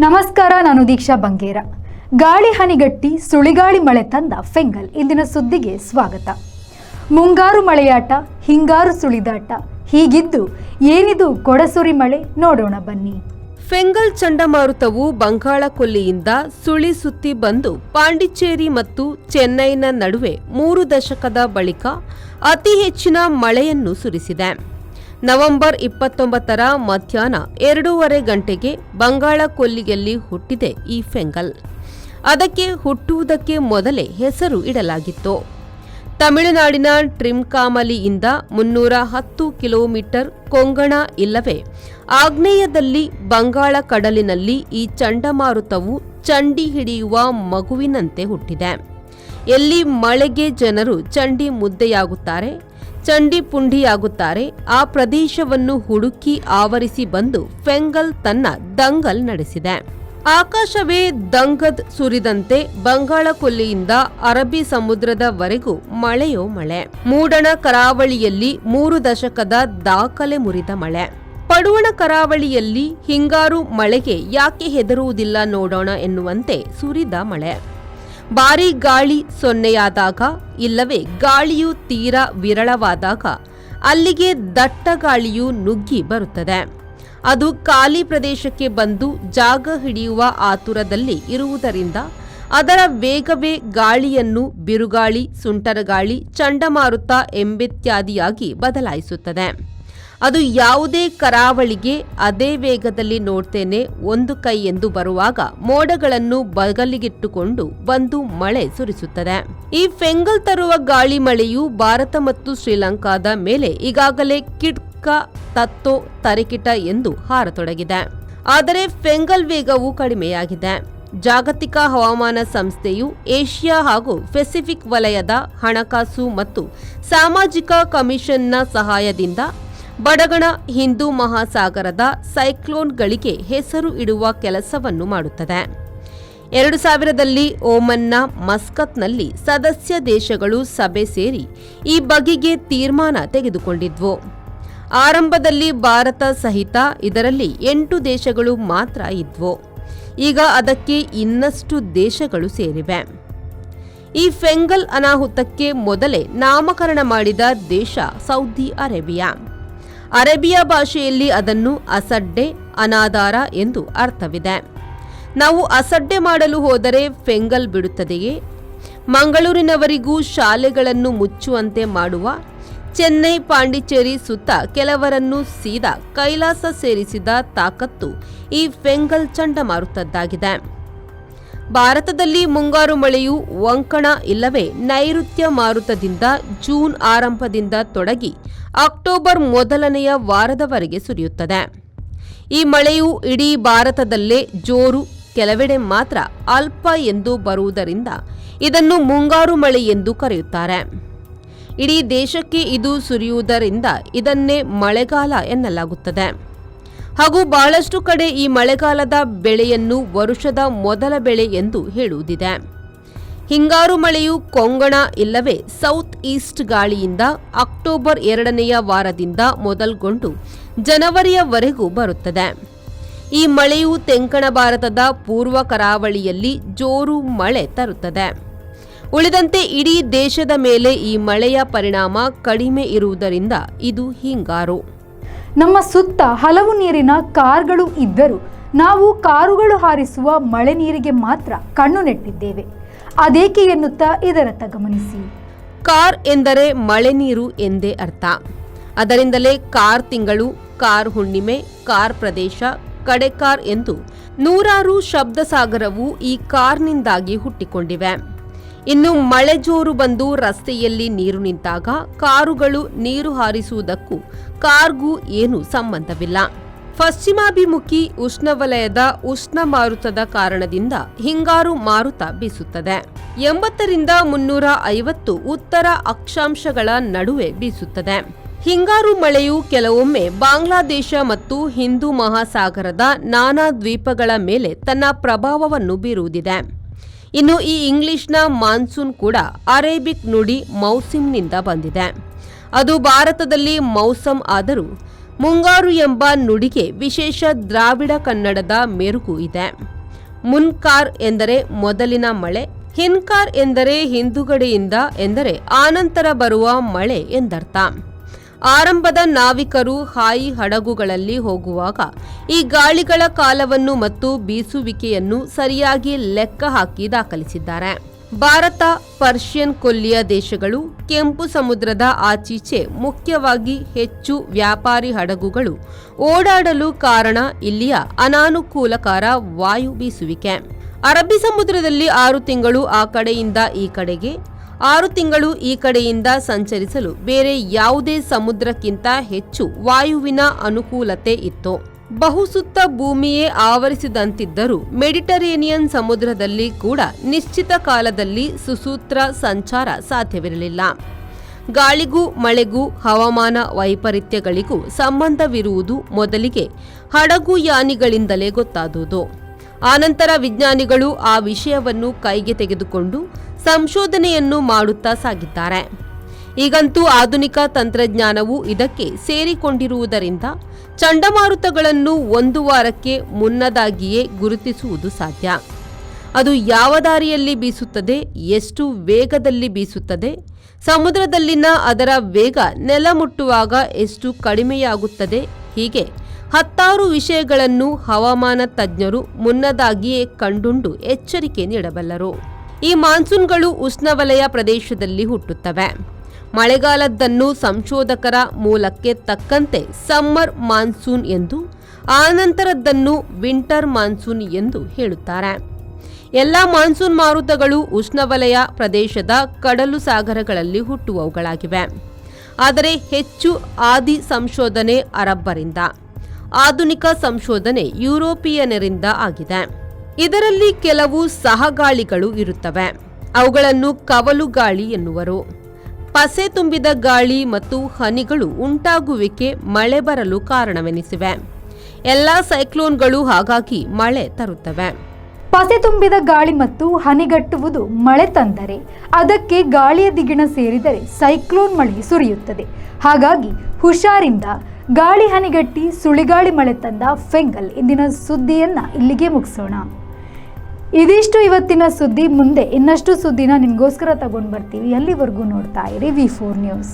ನಮಸ್ಕಾರ, ನಾನು ದೀಕ್ಷಾ ಬಂಗೇರ. ಗಾಳಿ ಹನಿಗಟ್ಟಿ ಸುಳಿಗಾಳಿ ಮಳೆ ತಂದ ಫೆಂಗಲ್ ಇಂದಿನ ಸುದ್ದಿಗೆ ಸ್ವಾಗತ. ಮುಂಗಾರು ಮಳೆಯಾಟ, ಹಿಂಗಾರು ಸುಳಿದಾಟ, ಹೀಗಿದ್ದು ಏನಿದು ಕೊಡಸುರಿ ಮಳೆ, ನೋಡೋಣ ಬನ್ನಿ. ಫೆಂಗಲ್ ಚಂಡಮಾರುತವು ಬಂಗಾಳ ಕೊಲ್ಲಿಯಿಂದ ಸುಳಿ ಸುತ್ತಿ ಬಂದು ಪಾಂಡಿಚೇರಿ ಮತ್ತು ಚೆನ್ನೈನ ನಡುವೆ 3 ದಶಕದ ಬಳಿಕ ಅತಿ ಹೆಚ್ಚಿನ ಮಳೆಯನ್ನು ಸುರಿಸಿದೆ. ನವೆಂಬರ್ 29ರ ಮಧ್ಯಾಹ್ನ 2:30 ಗಂಟೆಗೆ ಬಂಗಾಳ ಕೊಲ್ಲಿಯಲ್ಲಿ ಹುಟ್ಟಿದೆ ಈ ಫೆಂಗಲ್. ಅದಕ್ಕೆ ಹುಟ್ಟುವುದಕ್ಕೆ ಮೊದಲೇ ಹೆಸರು ಇಡಲಾಗಿತ್ತು. ತಮಿಳುನಾಡಿನ ಟ್ರಿಮ್ಕಾಮಲಿಯಿಂದ 310 ಕಿಲೋಮೀಟರ್ ಕೊಂಗಣ ಇಲ್ಲವೇ ಆಗ್ನೇಯದಲ್ಲಿ ಬಂಗಾಳ ಕಡಲಿನಲ್ಲಿ ಈ ಚಂಡಮಾರುತವು ಚಂಡಿ ಹಿಡಿಯುವ ಮಗುವಿನಂತೆ ಹುಟ್ಟಿದೆ. ಎಲ್ಲಿ ಮಳೆಗೆ ಜನರು ಚಂಡಿ ಮುದ್ದೆಯಾಗುತ್ತಾರೆ, ಚಂಡಿ ಪುಂಡಿಯಾಗುತ್ತಾರೆ, ಆ ಪ್ರದೇಶವನ್ನು ಹುಡುಕಿ ಆವರಿಸಿ ಬಂದು ಫೆಂಗಲ್ ತನ್ನ ದಂಗಲ್ ನಡೆಸಿದೆ. ಆಕಾಶವೇ ದಂಗದ್ ಸುರಿದಂತೆ ಬಂಗಾಳ ಕೊಲ್ಲಿಯಿಂದ ಅರಬ್ಬಿ ಸಮುದ್ರದವರೆಗೂ ಮಳೆಯೋ ಮಳೆ. ಮೂಡಣ ಕರಾವಳಿಯಲ್ಲಿ 3 ದಶಕದ ದಾಖಲೆ ಮುರಿದ ಮಳೆ. ಪಡುವಣ ಕರಾವಳಿಯಲ್ಲಿ ಹಿಂಗಾರು ಮಳೆಗೆ ಯಾಕೆ ಹೆದರುವುದಿಲ್ಲ ನೋಡೋಣ ಎನ್ನುವಂತೆ ಸುರಿದ ಮಳೆ. ಭಾರೀ ಗಾಳಿ ಸೊನ್ನೆಯಾದಾಗ ಇಲ್ಲವೇ ಗಾಳಿಯು ತೀರಾ ವಿರಳವಾದಾಗ ಅಲ್ಲಿಗೆ ದಟ್ಟ ಗಾಳಿಯು ನುಗ್ಗಿ ಬರುತ್ತದೆ. ಅದು ಖಾಲಿ ಪ್ರದೇಶಕ್ಕೆ ಬಂದು ಜಾಗ ಹಿಡಿಯುವ ಆತುರದಲ್ಲಿ ಇರುವುದರಿಂದ ಅದರ ವೇಗವೇ ಗಾಳಿಯನ್ನು ಬಿರುಗಾಳಿ, ಸುಂಟರಗಾಳಿ, ಚಂಡಮಾರುತ ಎಂಬಿತ್ಯಾದಿಯಾಗಿ ಬದಲಾಯಿಸುತ್ತದೆ. ಅದು ಯಾವುದೇ ಕರಾವಳಿಗೆ ಅದೇ ವೇಗದಲ್ಲಿ ನೋಡ್ತೇನೆ ಒಂದು ಕೈ ಎಂದು ಬರುವಾಗ ಮೋಡಗಳನ್ನು ಬಗಲಿಗಿಟ್ಟುಕೊಂಡು ಬಂದು ಮಳೆ ಸುರಿಸುತ್ತದೆ. ಈ ಫೆಂಗಲ್ ತರುವ ಗಾಳಿ ಮಳೆಯು ಭಾರತ ಮತ್ತು ಶ್ರೀಲಂಕಾದ ಮೇಲೆ ಈಗಾಗಲೇ ಕಿಡ್ಕ, ತತ್ತೋ, ತರಿಕಿಟ ಎಂದು ಹಾರತೊಡಗಿದೆ. ಆದರೆ ಫೆಂಗಲ್ ವೇಗವು ಕಡಿಮೆಯಾಗಿದೆ. ಜಾಗತಿಕ ಹವಾಮಾನ ಸಂಸ್ಥೆಯು ಏಷ್ಯಾ ಹಾಗೂ ಪೆಸಿಫಿಕ್ ವಲಯದ ಹಣಕಾಸು ಮತ್ತು ಸಾಮಾಜಿಕ ಕಮಿಷನ್ನ ಸಹಾಯದಿಂದ ಬಡಗಣ ಹಿಂದೂ ಮಹಾಸಾಗರದ ಸೈಕ್ಲೋನ್ಗಳಿಗೆ ಹೆಸರು ಇಡುವ ಕೆಲಸವನ್ನು ಮಾಡುತ್ತದೆ. 2000ರಲ್ಲಿ ಓಮನ್ನ ಮಸ್ಕತ್ನಲ್ಲಿ ಸದಸ್ಯ ದೇಶಗಳು ಸಭೆ ಸೇರಿ ಈ ಬಗೆಗೆ ತೀರ್ಮಾನ ತೆಗೆದುಕೊಂಡಿದ್ವು. ಆರಂಭದಲ್ಲಿ ಭಾರತ ಸಹಿತ ಇದರಲ್ಲಿ 8 ದೇಶಗಳು ಮಾತ್ರ ಇದ್ವು. ಈಗ ಅದಕ್ಕೆ ಇನ್ನಷ್ಟು ದೇಶಗಳು ಸೇರಿವೆ. ಈ ಫೆಂಗಲ್ ಅನಾಹುತಕ್ಕೆ ಮೊದಲೇ ನಾಮಕರಣ ಮಾಡಿದ ದೇಶ ಸೌದಿ ಅರೇಬಿಯಾ. ಅರೇಬಿಯಾ ಭಾಷೆಯಲ್ಲಿ ಅದನ್ನು ಅಸಡ್ಡೆ, ಅನಾಧಾರ ಎಂದು ಅರ್ಥವಿದೆ. ನಾವು ಅಸಡ್ಡೆ ಮಾಡಲು ಹೋದರೆ ಫೆಂಗಲ್ ಬಿಡುತ್ತದೆಯೇ? ಮಂಗಳೂರಿನವರಿಗೂ ಶಾಲೆಗಳನ್ನು ಮುಚ್ಚುವಂತೆ ಮಾಡುವ, ಚೆನ್ನೈ, ಪಾಂಡಿಚೇರಿ ಸುತ್ತ ಕೆಲವರನ್ನು ಸೀದಾ ಕೈಲಾಸ ಸೇರಿಸಿದ ತಾಕತ್ತು ಈ ಫೆಂಗಲ್ ಚಂಡಮಾರುತದ್ದಾಗಿದೆ. ಭಾರತದಲ್ಲಿ ಮುಂಗಾರು ಮಳೆಯು ವಂಕಣ ಇಲ್ಲವೇ ನೈಋತ್ಯ ಮಾರುತದಿಂದ ಜೂನ್ ಆರಂಭದಿಂದ ತೊಡಗಿ ಅಕ್ಟೋಬರ್ ಮೊದಲನೆಯ ವಾರದವರೆಗೆ ಸುರಿಯುತ್ತದೆ. ಈ ಮಳೆಯು ಇಡೀ ಭಾರತದಲ್ಲೇ ಜೋರು, ಕೆಲವೆಡೆ ಮಾತ್ರ ಅಲ್ಪ ಎಂದು ಬರುವುದರಿಂದ ಇದನ್ನು ಮುಂಗಾರು ಮಳೆ ಎಂದು ಕರೆಯುತ್ತಾರೆ. ಇಡೀ ದೇಶಕ್ಕೆ ಇದು ಸುರಿಯುವುದರಿಂದ ಇದನ್ನೇ ಮಳೆಗಾಲ ಎನ್ನಲಾಗುತ್ತದೆ. ಹಾಗೂ ಬಹಳಷ್ಟು ಕಡೆ ಈ ಮಳೆಗಾಲದ ಬೆಳೆಯನ್ನು ವರುಷದ ಮೊದಲ ಬೆಳೆ ಎಂದು ಹೇಳುವುದಿದೆ. ಹಿಂಗಾರು ಮಳೆಯು ಕೊಂಗಣ ಇಲ್ಲವೇ ಸೌತ್ ಈಸ್ಟ್ ಗಾಳಿಯಿಂದ ಅಕ್ಟೋಬರ್ 2ನೆಯ ವಾರದಿಂದ ಮೊದಲ್ಗೊಂಡು ಜನವರಿಯವರೆಗೂ ಬರುತ್ತದೆ. ಈ ಮಳೆಯು ತೆಂಕಣ ಭಾರತದ ಪೂರ್ವ ಕರಾವಳಿಯಲ್ಲಿ ಜೋರು ಮಳೆ ತರುತ್ತದೆ. ಉಳಿದಂತೆ ಇಡೀ ದೇಶದ ಮೇಲೆ ಈ ಮಳೆಯ ಪರಿಣಾಮ ಕಡಿಮೆ ಇರುವುದರಿಂದ ಇದು ಹಿಂಗಾರು. ನಮ್ಮ ಸುತ್ತ ಹಲವು ನೀರಿನ ಕಾರ್ಗಳು ಇದ್ದರೂ ನಾವು ಕಾರುಗಳು ಹಾರಿಸುವ ಮಳೆ ನೀರಿಗೆ ಮಾತ್ರ ಕಣ್ಣು ನೆಟ್ಟಿದ್ದೇವೆ. ಅದೇಕೆ ಎನ್ನುತ್ತಾ ಇದರತ್ತ ಗಮನಿಸಿ. ಕಾರ್ ಎಂದರೆ ಮಳೆ ನೀರು ಎಂದೇ ಅರ್ಥ. ಅದರಿಂದಲೇ ಕಾರ್ ತಿಂಗಳು, ಕಾರ್ ಹುಣ್ಣಿಮೆ, ಕಾರ್ ಪ್ರದೇಶ, ಕಡೆಕಾರ್ ಎಂದು ನೂರಾರು ಶಬ್ದಸಾಗರವು ಈ ಕಾರ್ನಿಂದಾಗಿ ಹುಟ್ಟಿಕೊಂಡಿವೆ. ಇನ್ನು ಮಳೆ ಜೋರು ಬಂದು ರಸ್ತೆಯಲ್ಲಿ ನೀರು ನಿಂತಾಗ ಕಾರುಗಳು ನೀರು ಹಾರಿಸುವುದಕ್ಕೂ ಕಾರ್ಗೂ ಏನೂ ಸಂಬಂಧವಿಲ್ಲ. ಪಶ್ಚಿಮಾಭಿಮುಖಿ ಉಷ್ಣವಲಯದ ಉಷ್ಣ ಮಾರುತದ ಕಾರಣದಿಂದ ಹಿಂಗಾರು ಮಾರುತ ಬೀಸುತ್ತದೆ. 80ರಿಂದ 350 ಉತ್ತರ ಅಕ್ಷಾಂಶಗಳ ನಡುವೆ ಬೀಸುತ್ತದೆ. ಹಿಂಗಾರು ಮಳೆಯು ಕೆಲವೊಮ್ಮೆ ಬಾಂಗ್ಲಾದೇಶ ಮತ್ತು ಹಿಂದೂ ಮಹಾಸಾಗರದ ನಾನಾ ದ್ವೀಪಗಳ ಮೇಲೆ ತನ್ನ ಪ್ರಭಾವವನ್ನು ಬೀರುವುದಿದೆ. ಇನ್ನು ಈ ಇಂಗ್ಲಿಷ್ನ ಮಾನ್ಸೂನ್ ಕೂಡ ಅರೇಬಿಕ್ ನುಡಿ ಮೌಸಿಮ್ನಿಂದ ಬಂದಿದೆ. ಅದು ಭಾರತದಲ್ಲಿ ಮೌಸಮ್ ಆದರೂ ಮುಂಗಾರು ಎಂಬ ನುಡಿಗೆ ವಿಶೇಷ ದ್ರಾವಿಡ ಕನ್ನಡದ ಮೆರುಗು ಇದೆ. ಮುನ್ಕಾರ್ ಎಂದರೆ ಮೊದಲಿನ ಮಳೆ, ಹಿನ್ಕಾರ್ ಎಂದರೆ ಹಿಂದುಗಡೆಯಿಂದ ಎಂದರೆ ಆನಂತರ ಬರುವ ಮಳೆ ಎಂದರ್ಥ. ಆರಂಭದ ನಾವಿಕರು ಹಾಯಿ ಹಡಗುಗಳಲ್ಲಿ ಹೋಗುವಾಗ ಈ ಗಾಳಿಗಳ ಕಾಲವನ್ನು ಮತ್ತು ಬೀಸುವಿಕೆಯನ್ನು ಸರಿಯಾಗಿ ಲೆಕ್ಕ ಹಾಕಿ ದಾಖಲಿಸಿದ್ದಾರೆ. ಭಾರತ, ಪರ್ಷಿಯನ್ ಕೊಲ್ಲಿಯ ದೇಶಗಳು, ಕೆಂಪು ಸಮುದ್ರದ ಆಚೀಚೆ ಮುಖ್ಯವಾಗಿ ಹೆಚ್ಚು ವ್ಯಾಪಾರಿ ಹಡಗುಗಳು ಓಡಾಡಲು ಕಾರಣ ಇಲ್ಲಿಯ ಅನಾನುಕೂಲಕರ ವಾಯು ಬೀಸುವಿಕೆ. ಅರಬ್ಬಿ ಸಮುದ್ರದಲ್ಲಿ 6 ತಿಂಗಳು ಆ ಕಡೆಯಿಂದ ಈ ಕಡೆಗೆ, 6 ತಿಂಗಳು ಈ ಕಡೆಯಿಂದ ಸಂಚರಿಸಲು ಬೇರೆ ಯಾವುದೇ ಸಮುದ್ರಕ್ಕಿಂತ ಹೆಚ್ಚು ವಾಯುವಿನ ಅನುಕೂಲತೆ ಇತ್ತು. ಬಹುಸುತ್ತ ಭೂಮಿಯೇ ಆವರಿಸಿದಂತಿದ್ದರೂ ಮೆಡಿಟರೇನಿಯನ್ ಸಮುದ್ರದಲ್ಲಿ ಕೂಡ ನಿಶ್ಚಿತ ಕಾಲದಲ್ಲಿ ಸುಸೂತ್ರ ಸಂಚಾರ ಸಾಧ್ಯವಿರಲಿಲ್ಲ. ಗಾಳಿಗೂ ಮಳೆಗೂ ಹವಾಮಾನ ವೈಪರೀತ್ಯಗಳಿಗೂ ಸಂಬಂಧವಿರುವುದು ಮೊದಲಿಗೆ ಹಡಗುಯಾನಿಗಳಿಂದಲೇ ಗೊತ್ತಾದುದು. ಆನಂತರ ವಿಜ್ಞಾನಿಗಳು ಆ ವಿಷಯವನ್ನು ಕೈಗೆ ತೆಗೆದುಕೊಂಡು ಸಂಶೋಧನೆಯನ್ನು ಮಾಡುತ್ತಾ ಸಾಗಿದ್ದಾರೆ. ಈಗಂತೂ ಆಧುನಿಕ ತಂತ್ರಜ್ಞಾನವು ಇದಕ್ಕೆ ಸೇರಿಕೊಂಡಿರುವುದರಿಂದ ಚಂಡಮಾರುತಗಳನ್ನು 1 ವಾರಕ್ಕೆ ಮುನ್ನದಾಗಿಯೇ ಗುರುತಿಸುವುದು ಸಾಧ್ಯ. ಅದು ಯಾವ ದಾರಿಯಲ್ಲಿ ಬೀಸುತ್ತದೆ, ಎಷ್ಟು ವೇಗದಲ್ಲಿ ಬೀಸುತ್ತದೆ, ಸಮುದ್ರದಲ್ಲಿನ ಅದರ ವೇಗ ನೆಲ ಮುಟ್ಟುವಾಗ ಎಷ್ಟು ಕಡಿಮೆಯಾಗುತ್ತದೆ, ಹೀಗೆ 10 ವಿಷಯಗಳನ್ನು ಹವಾಮಾನ ತಜ್ಞರು ಮುನ್ನದಾಗಿಯೇ ಕಂಡುಂಡು ಎಚ್ಚರಿಕೆ ನೀಡಬಲ್ಲರು. ಈ ಮಾನ್ಸೂನ್ಗಳು ಉಷ್ಣವಲಯ ಪ್ರದೇಶದಲ್ಲಿ ಹುಟ್ಟುತ್ತವೆ. ಮಳೆಗಾಲದ್ದನ್ನು ಸಂಶೋಧಕರ ಮೂಲಕ್ಕೆ ತಕ್ಕಂತೆ ಸಮ್ಮರ್ ಮಾನ್ಸೂನ್ ಎಂದು, ಆನಂತರದ್ದನ್ನು ವಿಂಟರ್ ಮಾನ್ಸೂನ್ ಎಂದು ಹೇಳುತ್ತಾರೆ. ಎಲ್ಲ ಮಾನ್ಸೂನ್ ಮಾರುತಗಳು ಉಷ್ಣವಲಯ ಪ್ರದೇಶದ ಕಡಲು ಸಾಗರಗಳಲ್ಲಿ ಹುಟ್ಟುವವುಗಳಾಗಿವೆ. ಆದರೆ ಹೆಚ್ಚು ಆದಿ ಸಂಶೋಧನೆ ಅರಬ್ಬರಿಂದ, ಆಧುನಿಕ ಸಂಶೋಧನೆ ಯುರೋಪಿಯನರಿಂದ ಆಗಿದೆ. ಇದರಲ್ಲಿ ಕೆಲವು ಸಹಗಾಳಿಗಳು ಇರುತ್ತವೆ. ಅವುಗಳನ್ನು ಕವಲು ಗಾಳಿ ಎನ್ನುವರು. ಪಸೆ ತುಂಬಿದ ಗಾಳಿ ಮತ್ತು ಹನಿಗಳು ಉಂಟಾಗುವಿಕೆ ಮಳೆ ಬರಲು ಕಾರಣವೆನಿಸಿವೆ. ಎಲ್ಲ ಸೈಕ್ಲೋನ್ಗಳು ಹಾಗಾಗಿ ಮಳೆ ತರುತ್ತವೆ. ಪಸೆ ತುಂಬಿದ ಗಾಳಿ ಮತ್ತು ಹನಿಗಟ್ಟುವುದು ಮಳೆ ತಂದರೆ ಅದಕ್ಕೆ ಗಾಳಿಯ ದಿಗಿಣ ಸೇರಿದರೆ ಸೈಕ್ಲೋನ್ ಮಳೆ ಸುರಿಯುತ್ತದೆ. ಹಾಗಾಗಿ ಹುಷಾರಿಂದ ಗಾಳಿ ಹನಿಗಟ್ಟಿ ಸುಳಿಗಾಳಿ ಮಳೆ ತಂದ ಫೆಂಗಲ್ ಇಂದಿನ ಸುದ್ದಿಯನ್ನ ಇಲ್ಲಿಗೆ ಮುಗಿಸೋಣ. ಇದಿಷ್ಟು ಇವತ್ತಿನ ಸುದ್ದಿ. ಮುಂದೆ ಇನ್ನಷ್ಟು ಸುದ್ದಿನ ನಿಮಗೋಸ್ಕರ ತಗೊಂಡು ಬರ್ತೀವಿ. ಅಲ್ಲಿವರೆಗೂ ನೋಡ್ತಾ ಇರಿ V4 ನ್ಯೂಸ್.